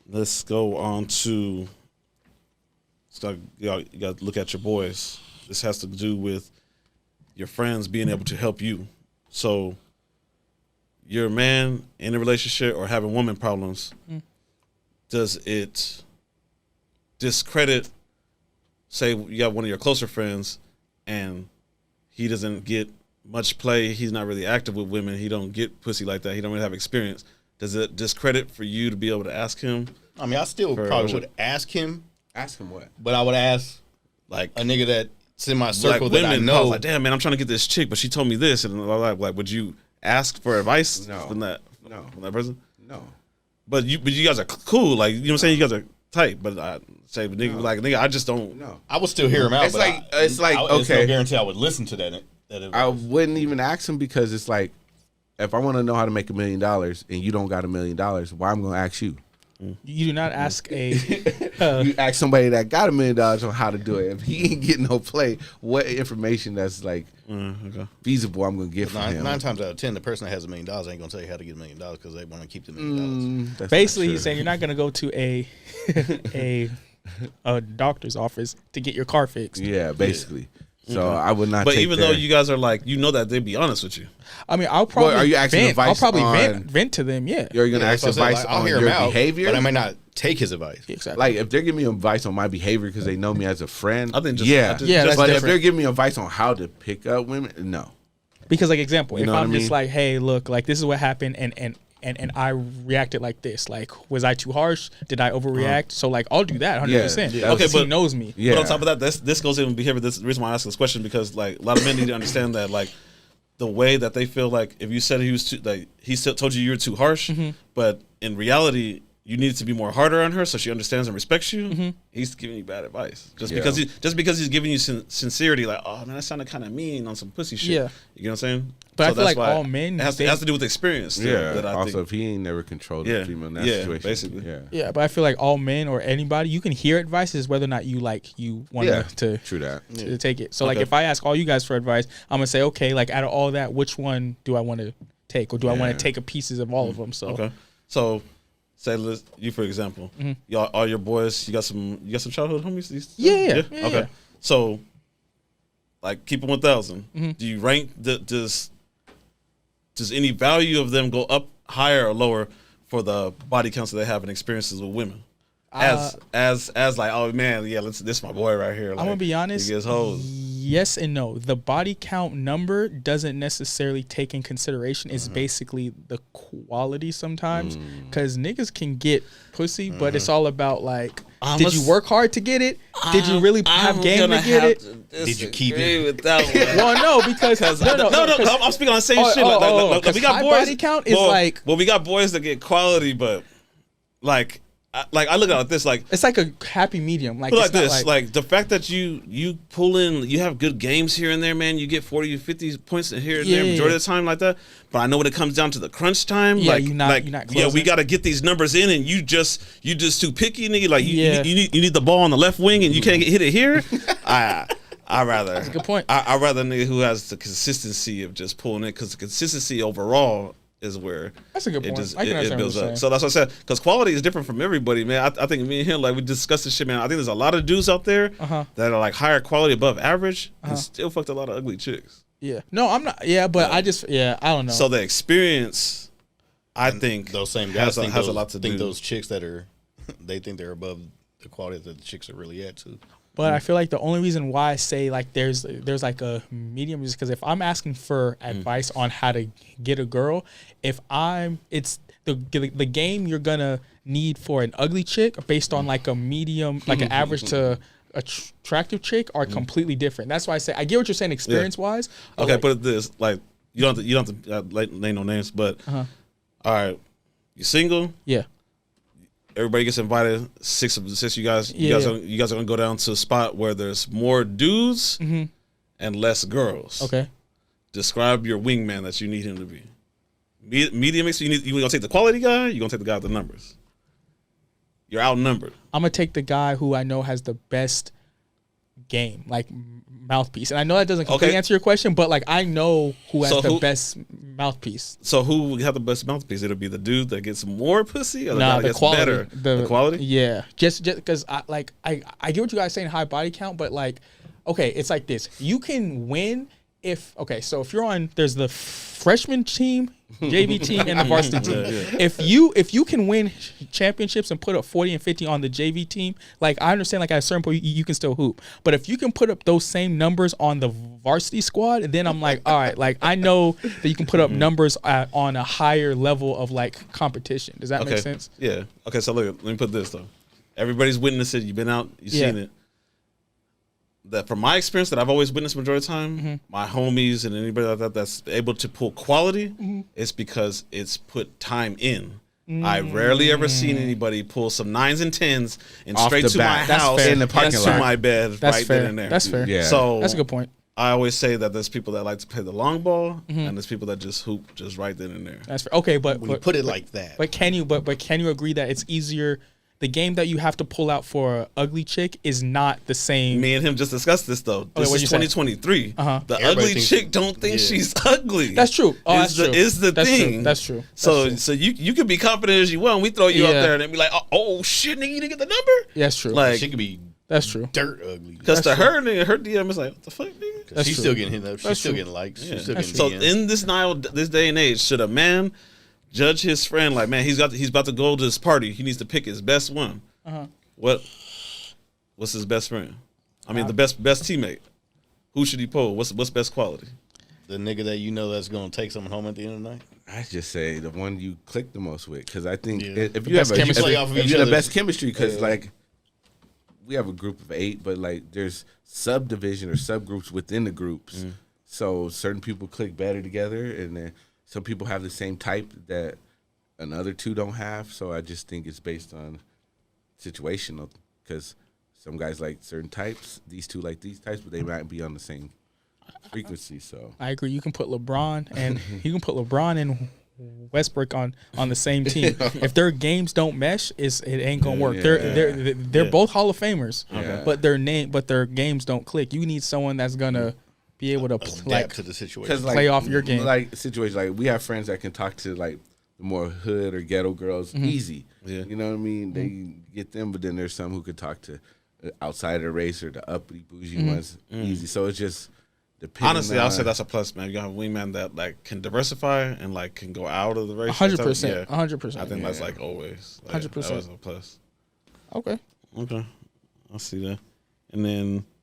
let's go on to. You got to look at your boys. This has to do with your friends being able to help you. So, you're a man in a relationship or having woman problems. Does it discredit? Say you got one of your closer friends, and he doesn't get much play. He's not really active with women. He don't get pussy like that. He don't really have experience. Does it discredit for you to be able to ask him? I mean, I still probably would ask him. Ask him what? But I would ask like a nigga that's in my circle like that women, I know. Like, damn man, I'm trying to get this chick, but she told me this, and like, would you ask for advice from that person? No. But you guys are cool, like you know what I'm saying. You guys are tight, but I say nigga, I just don't. No. I would still hear him out. It's like it's no okay. guarantee I would listen to that. I wouldn't even ask him because it's like, if I want to know how to make $1 million and you don't got $1 million, why I'm gonna ask you? You do not ask a. You ask somebody that got $1 million on how to do it. If he ain't getting no play, what information that's like feasible I'm gonna get from him? 9 times out of 10, the person that has $1 million ain't gonna tell you how to get $1 million because they want to keep the $1 million. Basically, he's saying you're not gonna go to a doctor's office to get your car fixed. Yeah, basically. So I would not. But take even though you guys are like, that they'd be honest with you. I mean, I'll probably. Are you asking vent. advice? I'll probably on, vent to them. Yeah. You're gonna ask advice I'll on hear your him out, behavior, but I might not take his advice. Exactly. Like if they're giving me advice on my behavior because they know me as a friend, I think but that's if different. they're giving me advice on how to pick up women, no. Because like example, You if know what I'm I just mean? like, hey, look, like this is what happened, and I reacted like this. Like, was I too harsh? Did I overreact? So like, I'll do that 100%. Yeah. Okay, but he knows me. Yeah. But on top of that, this goes in behavior. This is the reason why I ask this question, because like a lot of men need to understand that like the way that they feel, like if you said he was too, like he still told you were too harsh, but in reality you need to be more harder on her so she understands and respects you. He's giving you bad advice because he's giving you sincerity. Like, oh man, that sounded kind of mean on some pussy shit. Yeah. You know what I'm saying? But So I feel that's like why all men, it has to do with experience. Too, Yeah. that I Also, think. if he ain't never controlled a female in that situation, basically. Yeah, but I feel like all men or anybody, you can hear advice, is whether or not you want to True that. to take it. So like if I ask all you guys for advice, I'm gonna say, okay, like out of all that, which one do I want to take, or do I want to take a pieces of all of them? So Okay, so say you for example, y'all, all your boys, you got some childhood homies. Yeah. Okay, so like keep it 1,000. Do you rank does any value of them go up higher or lower for the body counts that they have and experiences with women? As like, oh man, yeah, this my boy right here. Like, I'm gonna be honest. He gets hoes. Yes and no. The body count number doesn't necessarily take in consideration. It's basically the quality sometimes, because niggas can get pussy, but it's all about like, did you work hard to get it? Did you really have game to get it? Did you keep it? With that one. Well, no, because no. I'm speaking on the same shit. Like, we got high boys. body count is like, well, we got boys that get quality, but like I look at it this like it's like a happy medium. Like, put it it's like not this, like the fact that you pull in, you have good games here and there, man. You get 40 or 50 points here and there majority of the time like that. But I know when it comes down to the crunch time, like you're not yeah, closing. we got to get these numbers in, and you just too picky, nigga. Like you need the ball on the left wing, and you can't hit it here. I rather. That's a good point. I rather a nigga who has the consistency of just pulling it, because the consistency overall is where That's a good point. Just, I can understand builds what you're up. saying. So that's what I said, because quality is different from everybody, man. I think me and him, like, we discussed this shit, man. I think there's a lot of dudes out there that are like higher quality above average and still fucked a lot of ugly chicks. Yeah. No, I'm not. Yeah, but I don't know. So the experience, I think, Those same guys has a lot to do. those chicks that are, they think they're above the quality that the chicks are really at too. But I feel like the only reason why I say like there's like a medium is because if I'm asking for advice on how to get a girl, it's the game you're gonna need for an ugly chick based on like a medium, like an average to attractive chick are completely different. That's why I say I get what you're saying experience wise. Okay, like, put it this, like, you don't have to name no names, but all right, you single? Yeah. Everybody gets invited. Six you guys are gonna go down to a spot where there's more dudes and less girls. Okay. Describe your wingman that you need him to be. Medium mix. You gonna take the quality guy? You gonna take the guy with the numbers? You're outnumbered. I'm gonna take the guy who I know has the best game, like mouthpiece. And I know that doesn't completely Okay. answer your question, but like I know who has So the who- best mouthpiece. So who would have the best mouthpiece? It'll be the dude that gets more pussy, or the guy Nah, that the gets quality. better. The quality. Yeah, just because I get what you guys saying, high body count, but like, okay, it's like this. You can win if so if you're on, there's the freshman team, JV team, and the varsity team. If you can win championships and put up 40 and 50 on the JV team, like I understand, like at a certain point you can still hoop, but if you can put up those same numbers on the varsity squad, then I'm like, all right, like I know that you can put up numbers on a higher level of like competition. Does that make sense? Yeah. Okay. So look, let me put this though. Everybody's witnessed it. You've been out. You've Yeah. seen it. That from my experience, that I've always witnessed majority of the time, my homies and anybody like that that's able to pull quality, it's because it's put time in. I rarely ever seen anybody pull some 9s and 10s and Off straight the to bat. my That's house fair. In the parking and lot. to my bed That's right fair. then and there. That's fair. Yeah. So That's a good point. I always say that there's people that like to play the long ball, and there's people that just hoop just right then and there. That's fair. Okay, but When you put it like that, But can you agree that it's easier? The game that you have to pull out for an ugly chick is not the same. Me and him just discussed this though. This what'd is you say? 2023. Uh-huh. The Everybody ugly thinks- chick don't think Yeah. she's ugly. That's true. Oh, that's true. Is the That's thing. true. That's true. So That's so you can be confident as you want. We throw you Yeah. up there and then be like, oh shit, nigga, you didn't get the number. Yeah, that's true. Like, she could be that's true. dirt ugly. because to That's her, nigga, her DM is like, what the fuck, nigga. That's She's true. still getting hit up. She's That's still true. getting likes. Yeah. She's still getting So DMs. in this day and age, should a man judge his friend like, man, he's about to go to this party. He needs to pick his best one. What's his best friend? I mean, the best teammate. Who should he pull? What's best quality? The nigga that you know that's gonna take someone home at the end of the night. I just say the one you click the most with, because I think Yeah. if you have best chemistry. Off of if each you're the other. best chemistry, because Yeah. like we have a group of 8, but like there's subdivision or subgroups within the groups. So certain people click better together, and then some people have the same type that another 2 don't have. So I just think it's based on situational, because some guys like certain types, these 2 like these types, but they might be on the same frequency. So I agree. You can put LeBron and Westbrook on the same team. If their games don't mesh, it ain't gonna work. They're both Hall of Famers, Okay. but their games don't click. You need someone that's gonna be able to Adapt to the situation. because Play off your game. like situation, like we have friends that can talk to like the more hood or ghetto girls easy. Yeah. You know what I mean? They get them, but then there's some who could talk to outsider race or the uppity bougie ones easy. So it's just depending. Honestly, I'll say on- that's a plus, man. You got a wingman that like can diversify and like can go out of the race. 100%. Yeah. 100%. I think that's like always 100%. That was a plus. Okay. Okay, I see that. And then